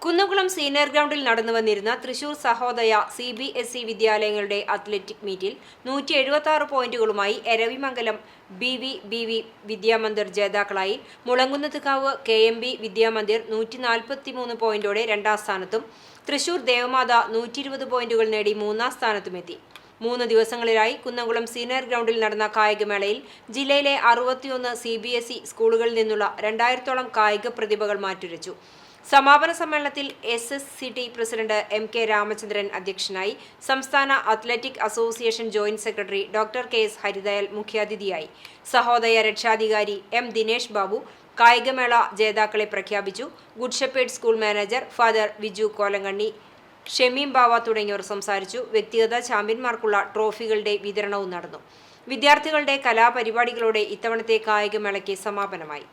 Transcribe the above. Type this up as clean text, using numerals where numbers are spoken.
Kunnamkulam senior ഗ്രൗണ്ടിൽ നടന്നുവന്നിരുന്ന Thrissur Sahodaya CBSE വിദ്യാലയങ്ങളുടെ athletic മീറ്റിൽ 176 പോയിന്റുകളുമായി Eravimangalam BV Vidyamandir ജേതാക്കളായി. മുളങ്കുന്നത്തുകാവ് KMB വിദ്യാമന്ദിർ 143 പോയിന്റോടെ രണ്ടാം സ്ഥാനത്തും തൃശൂർ ദേവമാത 120 പോയിന്റുകൾ നേടി മൂന്നാം സ്ഥാനത്തുമെത്തി. 3 ദിവസങ്ങളിലായി കുന്നംകുളം സീനിയർ ഗ്രൗണ്ടിൽ നടന്ന കായികമേളയിൽ ജില്ലയിലെ 61 CBSE സ്കൂളുകളിൽ നിന്നുള്ള 2000-ഓളം കായിക പ്രതിഭകൾ മാറ്റുരച്ചു. സമാപന സമ്മേളനത്തിൽ SSCT പ്രസിഡന്റ് MK രാമചന്ദ്രൻ അധ്യക്ഷനായി. സംസ്ഥാന athletic association joint secretary doctor KS Haridayal മുഖ്യാതിഥിയായി. സഹോദയ രക്ഷാധികാരി M ദിനേഷ് ബാബു കായികമേള ജേതാക്കളെ പ്രഖ്യാപിച്ചു. Good shepherd school manager father Viju Kolankanni, Shameem Bava തുടങ്ങിയവർ സംസാരിച്ചു. വ്യക്തിഗത ചാമ്പ്യന്മാർക്കുള്ള ട്രോഫികളുടെ വിതരണവും നടന്നു. വിദ്യാർത്ഥികളുടെ കലാപരിപാടികളോടെ ഇത്തവണത്തെ കായികമേളയ്ക്ക് സമാപനമായി.